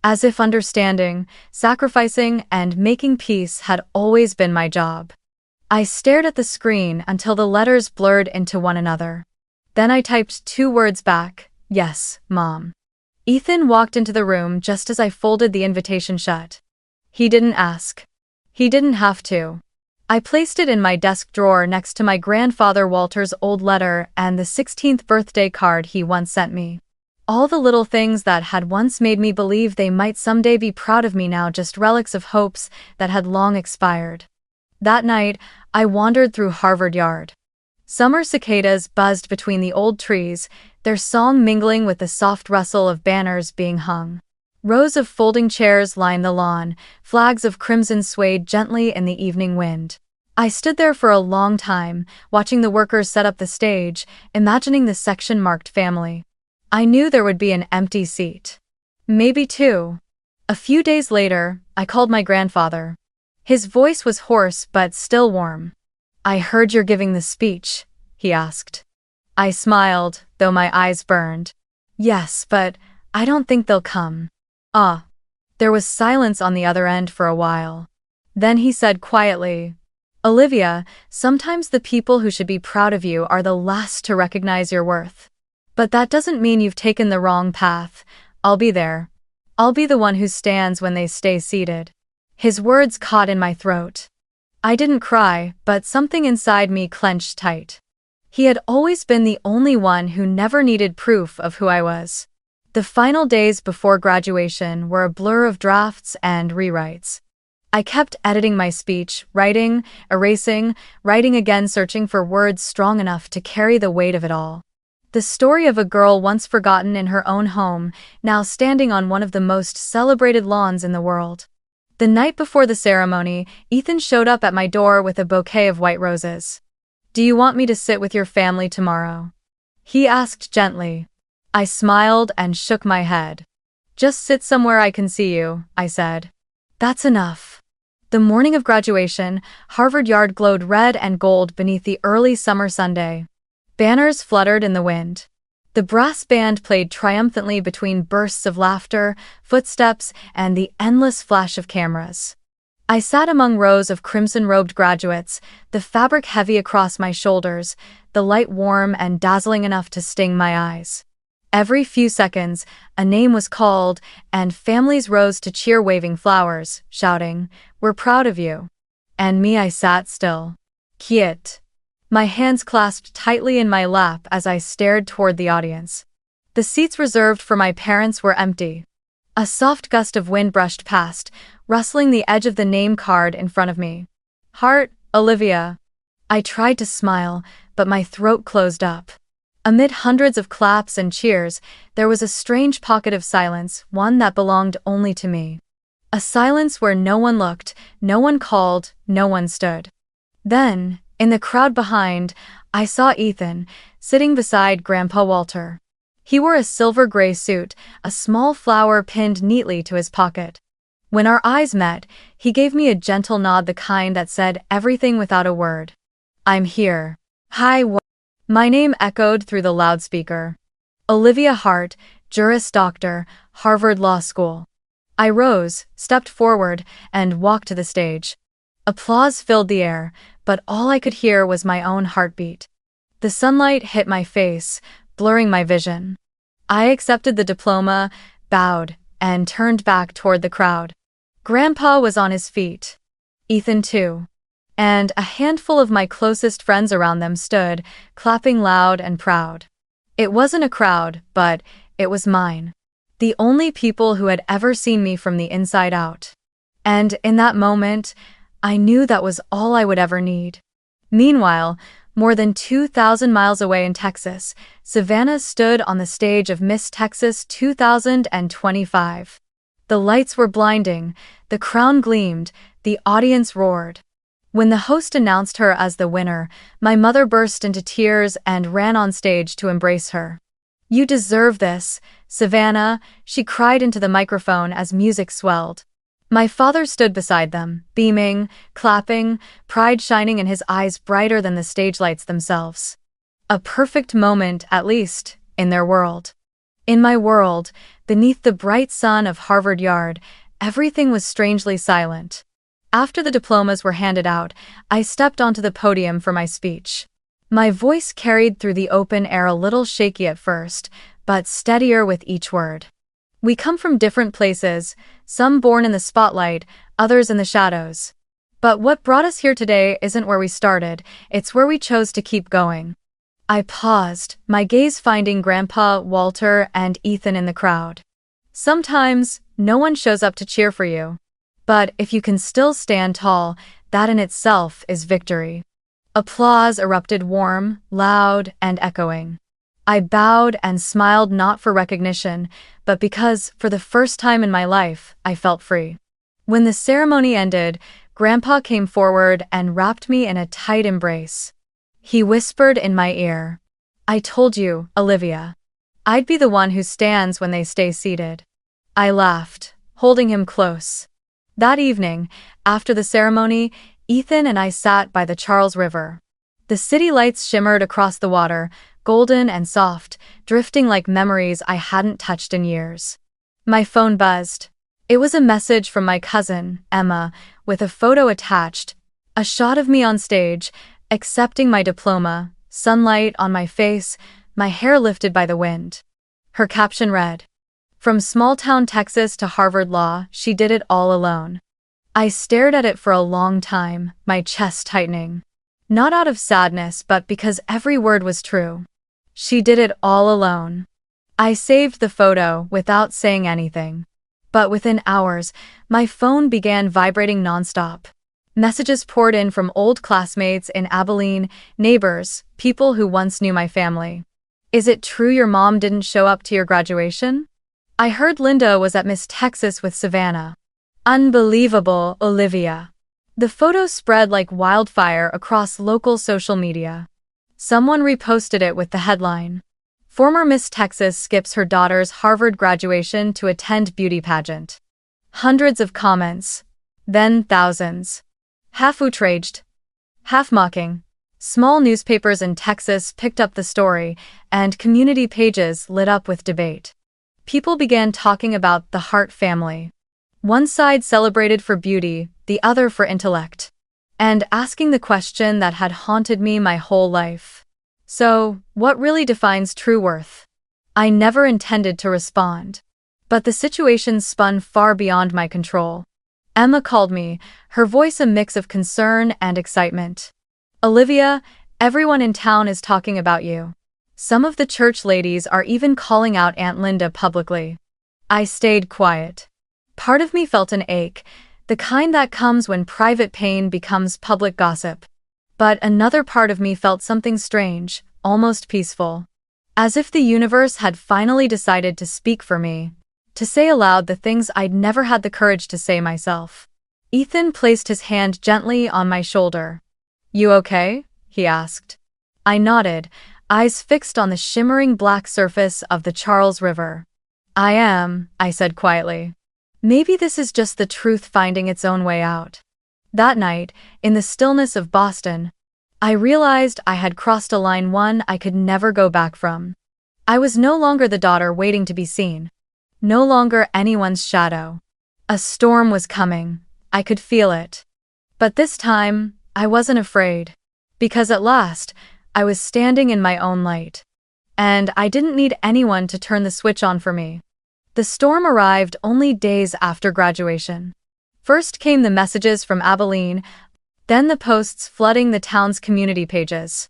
As if understanding, sacrificing, and making peace had always been my job. I stared at the screen until the letters blurred into one another. Then I typed 2 words back, "Yes, Mom." Ethan walked into the room just as I folded the invitation shut. He didn't ask. He didn't have to. I placed it in my desk drawer next to my grandfather Walter's old letter and the 16th birthday card he once sent me. All the little things that had once made me believe they might someday be proud of me now just relics of hopes that had long expired. That night, I wandered through Harvard Yard. Summer cicadas buzzed between the old trees, their song mingling with the soft rustle of banners being hung. Rows of folding chairs lined the lawn, flags of crimson swayed gently in the evening wind. I stood there for a long time, watching the workers set up the stage, imagining the section marked family. I knew there would be an empty seat. Maybe 2. A few days later, I called my grandfather. His voice was hoarse but still warm. "I heard you're giving the speech," he asked. I smiled, though my eyes burned. "Yes, but I don't think they'll come." Ah. There was silence on the other end for a while. Then he said quietly, "Olivia, sometimes the people who should be proud of you are the last to recognize your worth. But that doesn't mean you've taken the wrong path. I'll be there. I'll be the one who stands when they stay seated." His words caught in my throat. I didn't cry, but something inside me clenched tight. He had always been the only one who never needed proof of who I was. The final days before graduation were a blur of drafts and rewrites. I kept editing my speech, writing, erasing, writing again, searching for words strong enough to carry the weight of it all. The story of a girl once forgotten in her own home, now standing on one of the most celebrated lawns in the world. The night before the ceremony, Ethan showed up at my door with a bouquet of white roses. "Do you want me to sit with your family tomorrow?" he asked gently. I smiled and shook my head. "Just sit somewhere I can see you," I said. "That's enough." The morning of graduation, Harvard Yard glowed red and gold beneath the early summer Sunday. Banners fluttered in the wind. The brass band played triumphantly between bursts of laughter, footsteps, and the endless flash of cameras. I sat among rows of crimson-robed graduates, the fabric heavy across my shoulders, the light warm and dazzling enough to sting my eyes. Every few seconds, a name was called, and families rose to cheer, waving flowers, shouting, "We're proud of you." And me, I sat still. Quiet. My hands clasped tightly in my lap as I stared toward the audience. The seats reserved for my parents were empty. A soft gust of wind brushed past, rustling the edge of the name card in front of me. Heart, Olivia. I tried to smile, but my throat closed up. Amid hundreds of claps and cheers, there was a strange pocket of silence, one that belonged only to me. A silence where no one looked, no one called, no one stood. Then, in the crowd behind, I saw Ethan, sitting beside Grandpa Walter. He wore a silver gray suit, a small flower pinned neatly to his pocket. When our eyes met, he gave me a gentle nod, the kind that said everything without a word. I'm here. Hi. My name echoed through the loudspeaker. Olivia Hart, Juris Doctor, Harvard Law School. I rose, stepped forward, and walked to the stage. Applause filled the air, but all I could hear was my own heartbeat. The sunlight hit my face, blurring my vision. I accepted the diploma, bowed, and turned back toward the crowd. Grandpa was on his feet. Ethan too. And a handful of my closest friends around them stood, clapping loud and proud. It wasn't a crowd, but it was mine. The only people who had ever seen me from the inside out. And in that moment, I knew that was all I would ever need. Meanwhile, more than 2,000 miles away in Texas, Savannah stood on the stage of Miss Texas 2025. The lights were blinding, the crown gleamed, the audience roared. When the host announced her as the winner, my mother burst into tears and ran on stage to embrace her. You deserve this, Savannah, she cried into the microphone as music swelled. My father stood beside them, beaming, clapping, pride shining in his eyes brighter than the stage lights themselves. A perfect moment, at least, in their world. In my world, beneath the bright sun of Harvard Yard, everything was strangely silent. After the diplomas were handed out, I stepped onto the podium for my speech. My voice carried through the open air, a little shaky at first, but steadier with each word. We come from different places, some born in the spotlight, others in the shadows. But what brought us here today isn't where we started, it's where we chose to keep going. I paused, my gaze finding Grandpa, Walter, and Ethan in the crowd. Sometimes, no one shows up to cheer for you. But if you can still stand tall, that in itself is victory. Applause erupted, warm, loud, and echoing. I bowed and smiled, not for recognition, but because, for the first time in my life, I felt free. When the ceremony ended, Grandpa came forward and wrapped me in a tight embrace. He whispered in my ear, "I told you, Olivia. I'd be the one who stands when they stay seated." I laughed, holding him close. That evening, after the ceremony, Ethan and I sat by the Charles River. The city lights shimmered across the water, golden and soft, drifting like memories I hadn't touched in years. My phone buzzed. It was a message from my cousin, Emma, with a photo attached, a shot of me on stage, accepting my diploma, sunlight on my face, my hair lifted by the wind. Her caption read, "From small-town Texas to Harvard Law, she did it all alone." I stared at it for a long time, my chest tightening. Not out of sadness, but because every word was true. She did it all alone. I saved the photo without saying anything. But within hours, my phone began vibrating nonstop. Messages poured in from old classmates in Abilene, neighbors, people who once knew my family. "Is it true your mom didn't show up to your graduation? I heard Linda was at Miss Texas with Savannah." Unbelievable, Olivia. The photo spread like wildfire across local social media. Someone reposted it with the headline, "Former Miss Texas skips her daughter's Harvard graduation to attend beauty pageant." Hundreds of comments. Then thousands. Half outraged, half mocking. Small newspapers in Texas picked up the story, and community pages lit up with debate. People began talking about the Hart family. One side celebrated for beauty, the other for intellect. And asking the question that had haunted me my whole life. So, what really defines true worth? I never intended to respond. But the situation spun far beyond my control. Emma called me, her voice a mix of concern and excitement. "Olivia, everyone in town is talking about you. Some of the church ladies are even calling out Aunt Linda publicly." I stayed quiet. Part of me felt an ache, the kind that comes when private pain becomes public gossip. But another part of me felt something strange, almost peaceful. As if the universe had finally decided to speak for me, to say aloud the things I'd never had the courage to say myself. Ethan placed his hand gently on my shoulder. "You okay?" he asked. I nodded, eyes fixed on the shimmering black surface of the Charles River. "I am," I said quietly. Maybe this is just the truth finding its own way out. That night, in the stillness of Boston, I realized I had crossed a line I could never go back from. I was no longer the daughter waiting to be seen. No longer anyone's shadow. A storm was coming. I could feel it. But this time, I wasn't afraid. Because at last, I was standing in my own light. And I didn't need anyone to turn the switch on for me. The storm arrived only days after graduation. First came the messages from Abilene, then the posts flooding the town's community pages.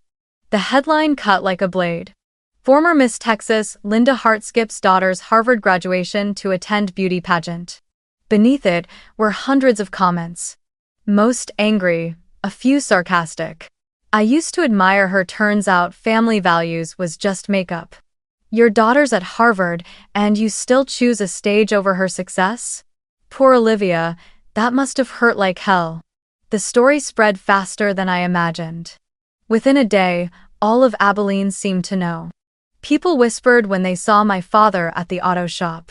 The headline cut like a blade. Former Miss Texas Linda Hartskip's daughter's Harvard graduation to attend beauty pageant. Beneath it were hundreds of comments. Most angry, a few sarcastic. "I used to admire her, turns out family values was just makeup. Your daughter's at Harvard, and you still choose a stage over her success? Poor Olivia, that must have hurt like hell." The story spread faster than I imagined. Within a day, all of Abilene seemed to know. People whispered when they saw my father at the auto shop.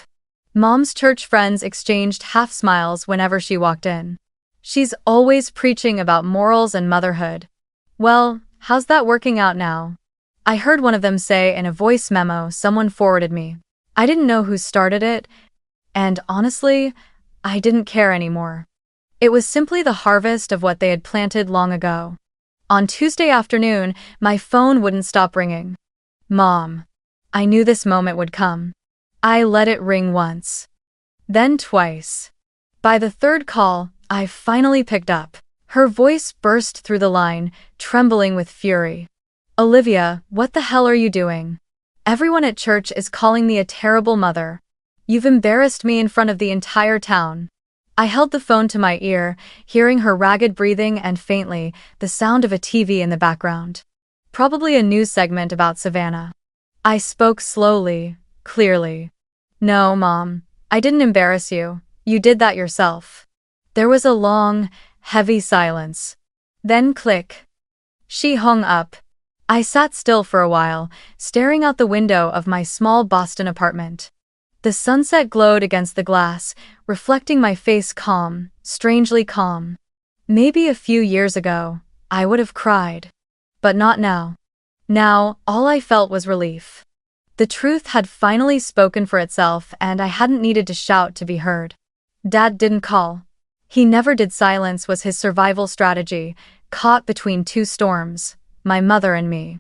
Mom's church friends exchanged half smiles whenever she walked in. "She's always preaching about morals and motherhood. Well, how's that working out now?" I heard one of them say in a voice memo someone forwarded me. I didn't know who started it, and honestly, I didn't care anymore. It was simply the harvest of what they had planted long ago. On Tuesday afternoon, my phone wouldn't stop ringing. Mom. I knew this moment would come. I let it ring once. Then twice. By the third call, I finally picked up. Her voice burst through the line, trembling with fury. "Olivia, what the hell are you doing? Everyone at church is calling me a terrible mother. You've embarrassed me in front of the entire town." I held the phone to my ear, hearing her ragged breathing and faintly, the sound of a TV in the background. Probably a news segment about Savannah. I spoke slowly, clearly. "No, Mom, I didn't embarrass you. You did that yourself." There was a long, heavy silence. Then click. She hung up. I sat still for a while, staring out the window of my small Boston apartment. The sunset glowed against the glass, reflecting my face calm, strangely calm. Maybe a few years ago, I would have cried. But not now. Now, all I felt was relief. The truth had finally spoken for itself, and I hadn't needed to shout to be heard. Dad didn't call. He never did. Silence was his survival strategy, caught between two storms, my mother and me.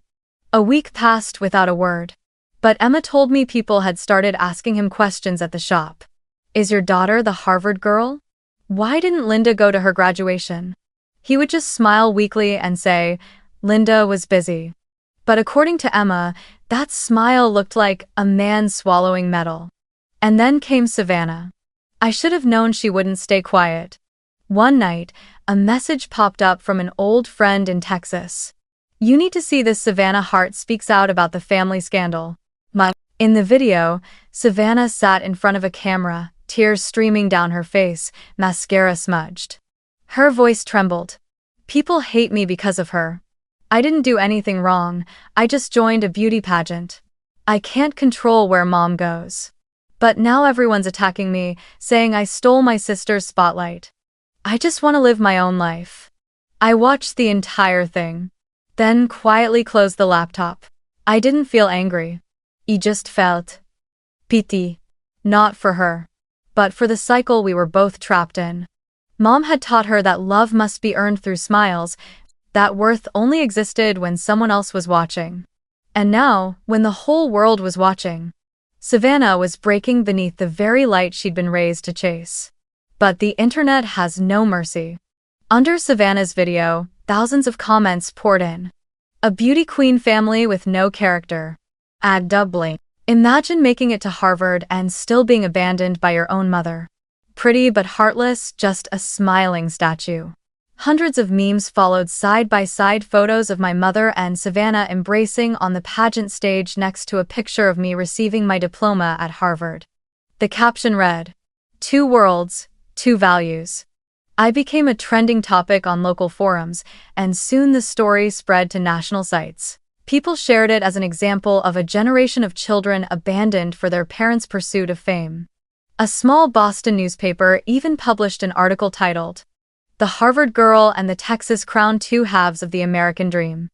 A week passed without a word. But Emma told me people had started asking him questions at the shop. "Is your daughter the Harvard girl? Why didn't Linda go to her graduation?" He would just smile weakly and say, "Linda was busy." But according to Emma, that smile looked like a man swallowing metal. And then came Savannah. I should have known she wouldn't stay quiet. One night, a message popped up from an old friend in Texas. "You need to see this. Savannah Hart speaks out about the family scandal." In the video, Savannah sat in front of a camera, tears streaming down her face, mascara smudged. Her voice trembled. "People hate me because of her. I didn't do anything wrong, I just joined a beauty pageant. I can't control where Mom goes. But now everyone's attacking me, saying I stole my sister's spotlight. I just want to live my own life." I watched the entire thing, then quietly closed the laptop. I didn't feel angry. I just felt pity. Not for her, but for the cycle we were both trapped in. Mom had taught her that love must be earned through smiles, that worth only existed when someone else was watching. And now, when the whole world was watching, Savannah was breaking beneath the very light she'd been raised to chase. But the internet has no mercy. Under Savannah's video, thousands of comments poured in. A beauty queen family with no character. Ad doubling. Imagine making it to Harvard and still being abandoned by your own mother. Pretty but heartless, just a smiling statue. Hundreds of memes followed side-by-side photos of my mother and Savannah embracing on the pageant stage next to a picture of me receiving my diploma at Harvard. The caption read, "Two worlds, two values." I became a trending topic on local forums, and soon the story spread to national sites. People shared it as an example of a generation of children abandoned for their parents' pursuit of fame. A small Boston newspaper even published an article titled, "The Harvard Girl and the Texas Crown, Two Halves of the American Dream."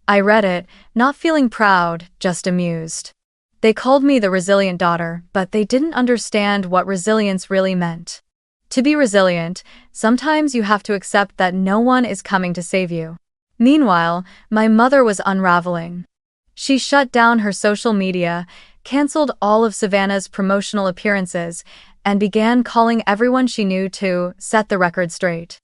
I read it, not feeling proud, just amused. They called me the resilient daughter, but they didn't understand what resilience really meant. To be resilient, sometimes you have to accept that no one is coming to save you. Meanwhile, my mother was unraveling. She shut down her social media, canceled all of Savannah's promotional appearances, and began calling everyone she knew to set the record straight.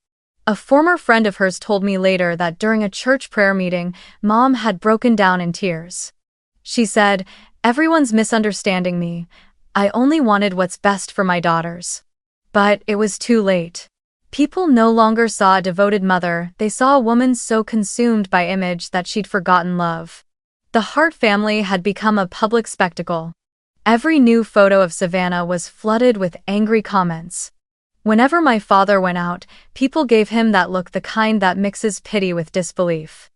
A former friend of hers told me later that during a church prayer meeting, Mom had broken down in tears. She said, "Everyone's misunderstanding me. I only wanted what's best for my daughters." But it was too late. People no longer saw a devoted mother, they saw a woman so consumed by image that she'd forgotten love. The Hart family had become a public spectacle. Every new photo of Savannah was flooded with angry comments. Whenever my father went out, people gave him that look, the kind that mixes pity with disbelief.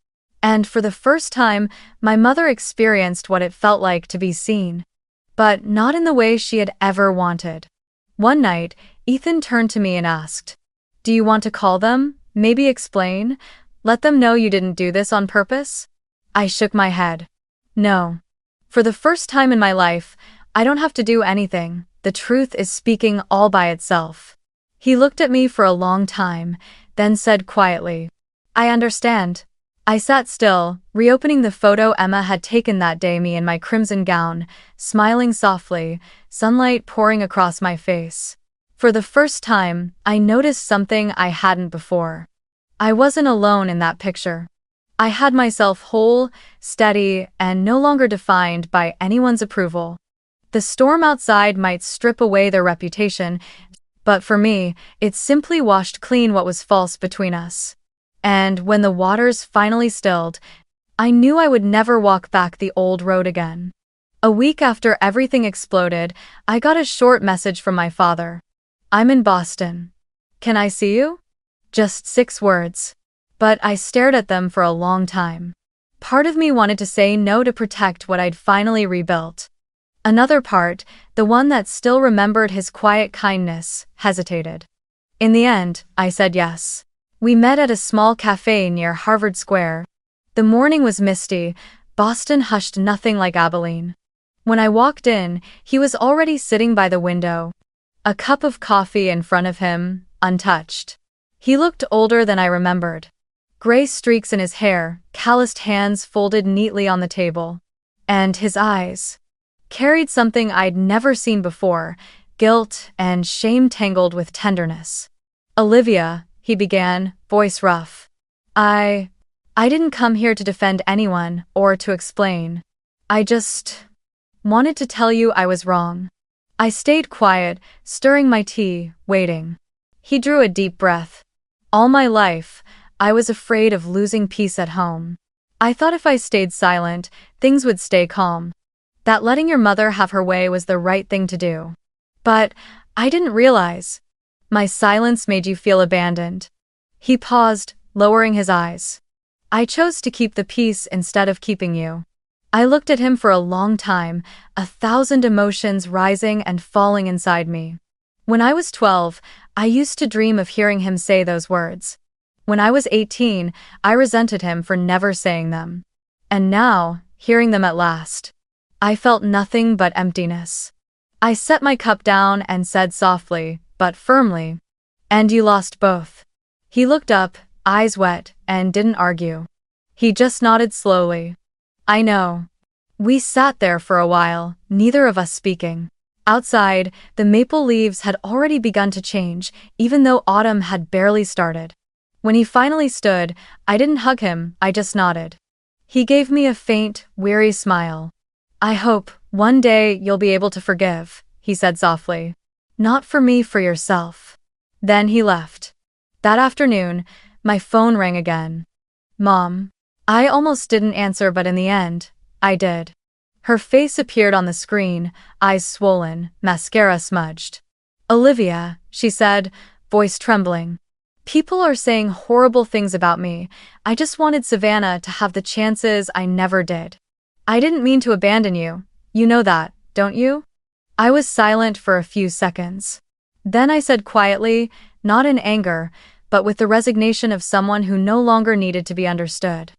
And for the first time, my mother experienced what it felt like to be seen. But not in the way she had ever wanted. One night, Ethan turned to me and asked, "Do you want to call them? Maybe explain? Let them know you didn't do this on purpose?" I shook my head. No. For the first time in my life, I don't have to do anything. The truth is speaking all by itself. He looked at me for a long time, then said quietly, "I understand." I sat still, reopening the photo Emma had taken that day, me in my crimson gown, smiling softly, sunlight pouring across my face. For the first time, I noticed something I hadn't before. I wasn't alone in that picture. I had myself whole, steady, and no longer defined by anyone's approval. The storm outside might strip away their reputation, but for me, it simply washed clean what was false between us. And when the waters finally stilled, I knew I would never walk back the old road again. A week after everything exploded, I got a short message from my father. "I'm in Boston. Can I see you?" Just 6 words. But I stared at them for a long time. Part of me wanted to say no to protect what I'd finally rebuilt. Another part, the one that still remembered his quiet kindness, hesitated. In the end, I said yes. We met at a small cafe near Harvard Square. The morning was misty, Boston hushed nothing like Abilene. When I walked in, he was already sitting by the window. A cup of coffee in front of him, untouched. He looked older than I remembered. Gray streaks in his hair, calloused hands folded neatly on the table. And his eyes carried something I'd never seen before, guilt and shame tangled with tenderness. "Olivia," he began, voice rough. I didn't come here to defend anyone or to explain. I just wanted to tell you I was wrong." I stayed quiet, stirring my tea, waiting. He drew a deep breath. All my life, I was afraid of losing peace at home. I thought if I stayed silent, things would stay calm. That letting your mother have her way was the right thing to do. But I didn't realize. My silence made you feel abandoned. He paused, lowering his eyes. I chose to keep the peace instead of keeping you. I looked at him for a long time, 1,000 emotions rising and falling inside me. When I was 12, I used to dream of hearing him say those words. When I was 18, I resented him for never saying them. And now, hearing them at last, I felt nothing but emptiness. I set my cup down and said softly, but firmly, "And you lost both." He looked up, eyes wet, and didn't argue. He just nodded slowly. "I know." We sat there for a while, neither of us speaking. Outside, the maple leaves had already begun to change, even though autumn had barely started. When he finally stood, I didn't hug him, I just nodded. He gave me a faint, weary smile. "I hope, One day you'll be able to forgive, he said softly. Not for me, for yourself. Then he left. That afternoon, my phone rang again. Mom. I almost didn't answer, but in the end, I did. Her face appeared on the screen, eyes swollen, mascara smudged. Olivia, she said, voice trembling. People are saying horrible things about me. I just wanted Savannah to have the chances I never did. I didn't mean to abandon you. You know that, don't you? I was silent for a few seconds. Then I said quietly, not in anger, but with the resignation of someone who no longer needed to be understood.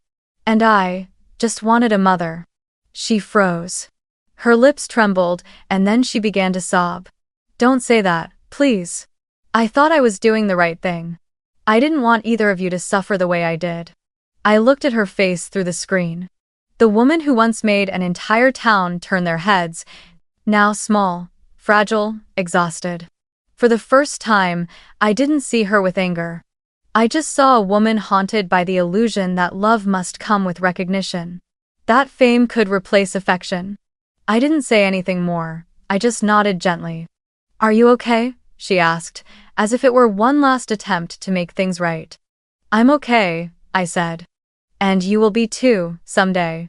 And I just wanted a mother. She froze. Her lips trembled, and then she began to sob. Don't say that, please. I thought I was doing the right thing. I didn't want either of you to suffer the way I did. I looked at her face through the screen. The woman who once made an entire town turn their heads, now small, fragile, exhausted. For the first time, I didn't see her with anger. I just saw a woman haunted by the illusion that love must come with recognition. That fame could replace affection. I didn't say anything more. I just nodded gently. Are you okay? She asked, as if it were one last attempt to make things right. I'm okay, I said. And you will be too, someday.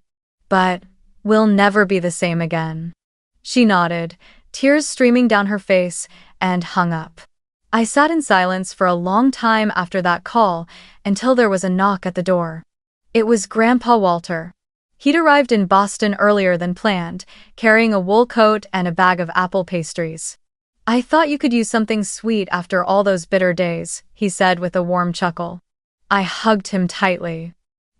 But we'll never be the same again. She nodded, tears streaming down her face, and hung up. I sat in silence for a long time after that call, until there was a knock at the door. It was Grandpa Walter. He'd arrived in Boston earlier than planned, carrying a wool coat and a bag of apple pastries. I thought you could use something sweet after all those bitter days, he said with a warm chuckle. I hugged him tightly.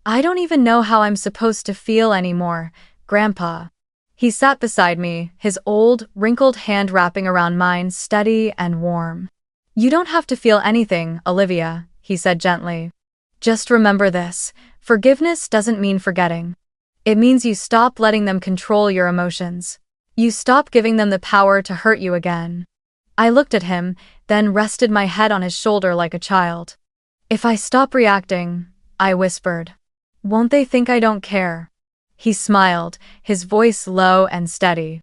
I don't even know how I'm supposed to feel anymore, Grandpa. He sat beside me, his old, wrinkled hand wrapping around mine, steady and warm. You don't have to feel anything, Olivia, he said gently. Just remember this, forgiveness doesn't mean forgetting. It means you stop letting them control your emotions. You stop giving them the power to hurt you again. I looked at him, then rested my head on his shoulder like a child. If I stop reacting, I whispered, won't they think I don't care? He smiled, his voice low and steady.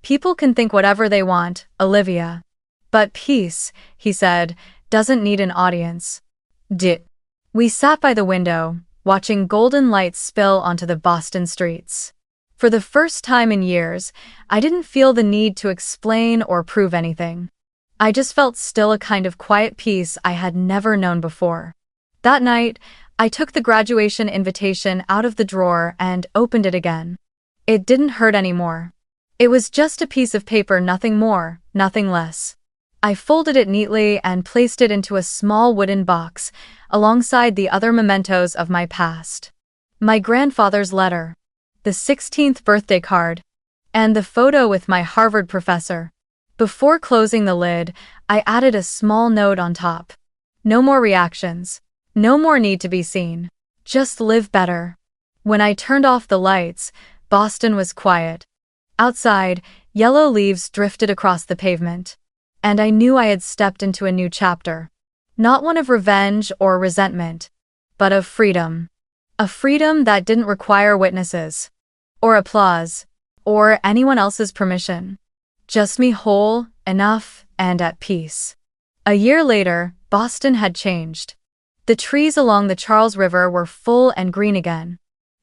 People can think whatever they want, Olivia. But peace, he said, doesn't need an audience. We sat by the window, watching golden lights spill onto the Boston streets. For the first time in years, I didn't feel the need to explain or prove anything. I just felt still, a kind of quiet peace I had never known before. That night, I took the graduation invitation out of the drawer and opened it again. It didn't hurt anymore. It was just a piece of paper, nothing more, nothing less. I folded it neatly and placed it into a small wooden box, alongside the other mementos of my past. My grandfather's letter, the 16th birthday card, and the photo with my Harvard professor. Before closing the lid, I added a small note on top. No more reactions. No more need to be seen. Just live better. When I turned off the lights, Boston was quiet. Outside, yellow leaves drifted across the pavement. And I knew I had stepped into a new chapter. Not one of revenge or resentment, but of freedom. A freedom that didn't require witnesses, or applause, or anyone else's permission. Just me, whole, enough, and at peace. A year later, Boston had changed. The trees along the Charles River were full and green again.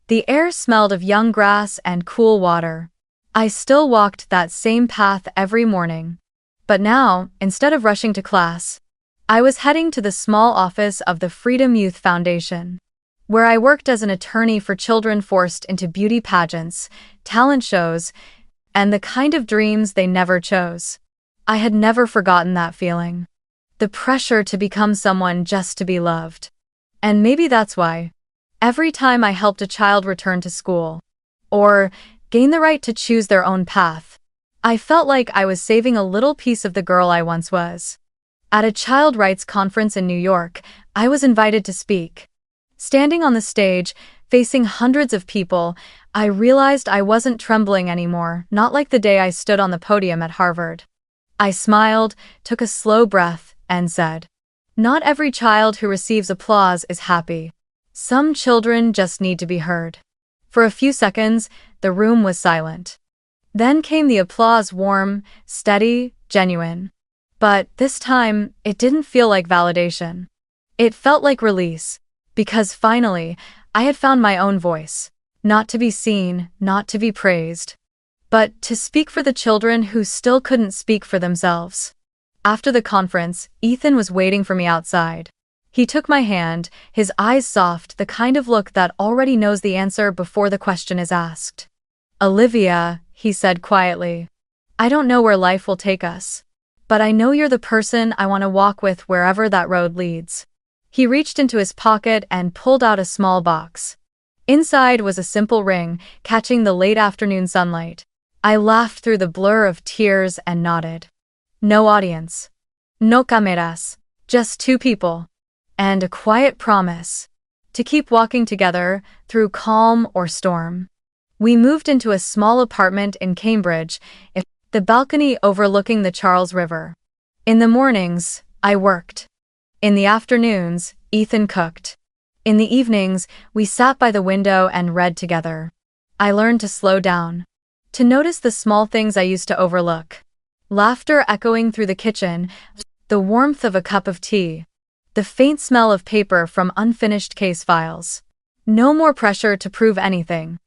The air smelled of young grass and cool water. I still walked that same path every morning. But now, instead of rushing to class, I was heading to the small office of the Freedom Youth Foundation, where I worked as an attorney for children forced into beauty pageants, talent shows, and the kind of dreams they never chose. I had never forgotten that feeling. The pressure to become someone just to be loved. And maybe that's why, every time I helped a child return to school, or gain the right to choose their own path, I felt like I was saving a little piece of the girl I once was. At a child rights conference in New York, I was invited to speak. Standing on the stage, facing hundreds of people, I realized I wasn't trembling anymore, not like the day I stood on the podium at Harvard. I smiled, took a slow breath, and said, not every child who receives applause is happy. Some children just need to be heard. For a few seconds, the room was silent. Then came the applause, warm, steady, genuine. But this time, it didn't feel like validation. It felt like release, because finally, I had found my own voice. Not to be seen, not to be praised, but to speak for the children who still couldn't speak for themselves. After the conference, Ethan was waiting for me outside. He took my hand, his eyes soft, the kind of look that already knows the answer before the question is asked. "Olivia," he said quietly, "I don't know where life will take us, but I know you're the person I want to walk with wherever that road leads." He reached into his pocket and pulled out a small box. Inside was a simple ring, catching the late afternoon sunlight. I laughed through the blur of tears and nodded. No audience. No cameras. Just two people. And a quiet promise. To keep walking together, through calm or storm. We moved into a small apartment in Cambridge, the balcony overlooking the Charles River. In the mornings, I worked. In the afternoons, Ethan cooked. In the evenings, we sat by the window and read together. I learned to slow down. To notice the small things I used to overlook. Laughter echoing through the kitchen, the warmth of a cup of tea, the faint smell of paper from unfinished case files. No more pressure to prove anything.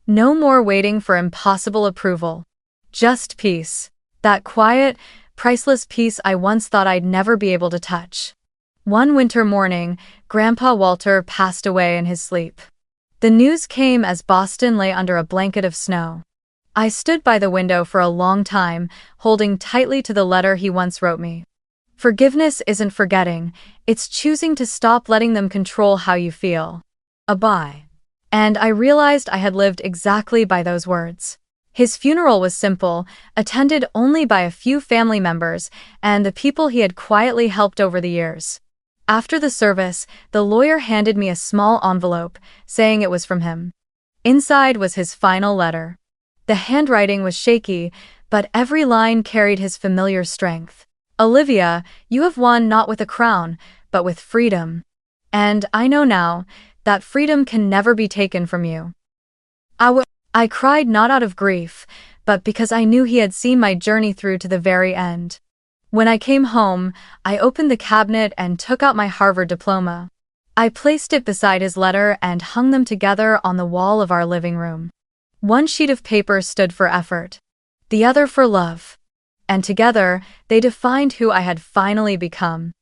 No more waiting for impossible approval. Just peace. That quiet, priceless peace I once thought I'd never be able to touch. One winter morning, Grandpa Walter passed away in his sleep. The news came as Boston lay under a blanket of snow. I stood by the window for a long time, holding tightly to the letter he once wrote me. Forgiveness isn't forgetting, it's choosing to stop letting them control how you feel. Bye. And I realized I had lived exactly by those words. His funeral was simple, attended only by a few family members and the people he had quietly helped over the years. After the service, the lawyer handed me a small envelope, saying it was from him. Inside was his final letter. The handwriting was shaky, but every line carried his familiar strength. "Olivia, you have won not with a crown, but with freedom. And I know now that freedom can never be taken from you." I cried not out of grief, but because I knew he had seen my journey through to the very end. When I came home, I opened the cabinet and took out my Harvard diploma. I placed it beside his letter and hung them together on the wall of our living room. One sheet of paper stood for effort, the other for love. And together, they defined who I had finally become.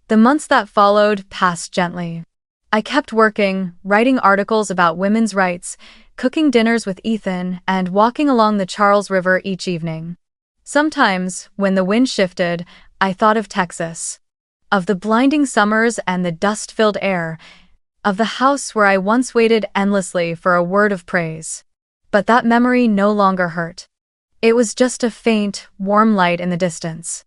The months that followed passed gently. I kept working, writing articles about women's rights, cooking dinners with Ethan, and walking along the Charles River each evening. Sometimes, when the wind shifted, I thought of Texas. Of the blinding summers and the dust-filled air. Of the house where I once waited endlessly for a word of praise. But that memory no longer hurt. It was just a faint, warm light in the distance.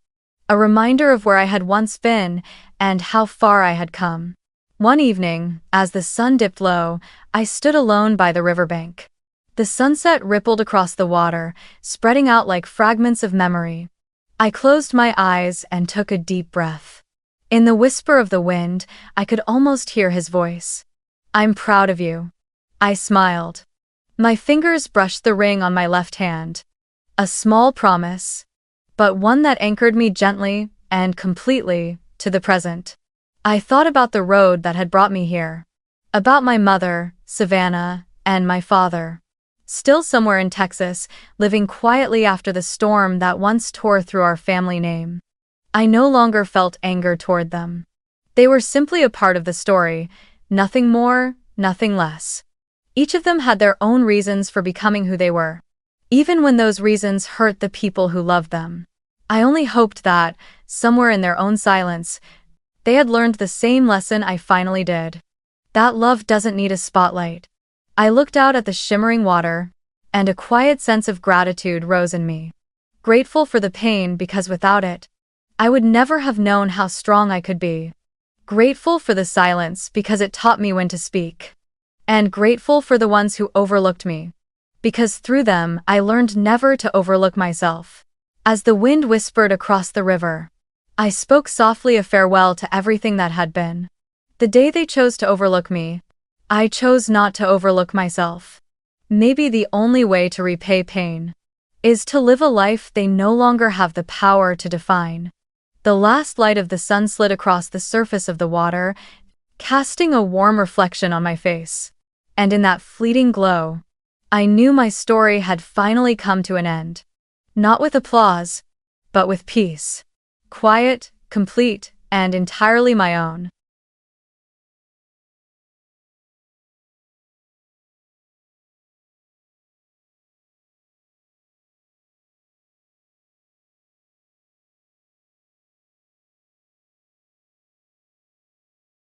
A reminder of where I had once been and how far I had come. One evening, as the sun dipped low, I stood alone by the riverbank. The sunset rippled across the water, spreading out like fragments of memory. I closed my eyes and took a deep breath. In the whisper of the wind, I could almost hear his voice. "I'm proud of you." I smiled. My fingers brushed the ring on my left hand. A small promise, but one that anchored me gently and completely to the present. I thought about the road that had brought me here. About my mother, Savannah, and my father. Still somewhere in Texas, living quietly after the storm that once tore through our family name. I no longer felt anger toward them. They were simply a part of the story, nothing more, nothing less. Each of them had their own reasons for becoming who they were, even when those reasons hurt the people who loved them. I only hoped that, somewhere in their own silence, they had learned the same lesson I finally did. That love doesn't need a spotlight. I looked out at the shimmering water, and a quiet sense of gratitude rose in me. Grateful for the pain because without it, I would never have known how strong I could be. Grateful for the silence because it taught me when to speak. And grateful for the ones who overlooked me, because through them I learned never to overlook myself. As the wind whispered across the river, I spoke softly a farewell to everything that had been. The day they chose to overlook me, I chose not to overlook myself. Maybe the only way to repay pain is to live a life they no longer have the power to define. The last light of the sun slid across the surface of the water, casting a warm reflection on my face. And in that fleeting glow, I knew my story had finally come to an end. Not with applause, but with peace. Quiet, complete, and entirely my own.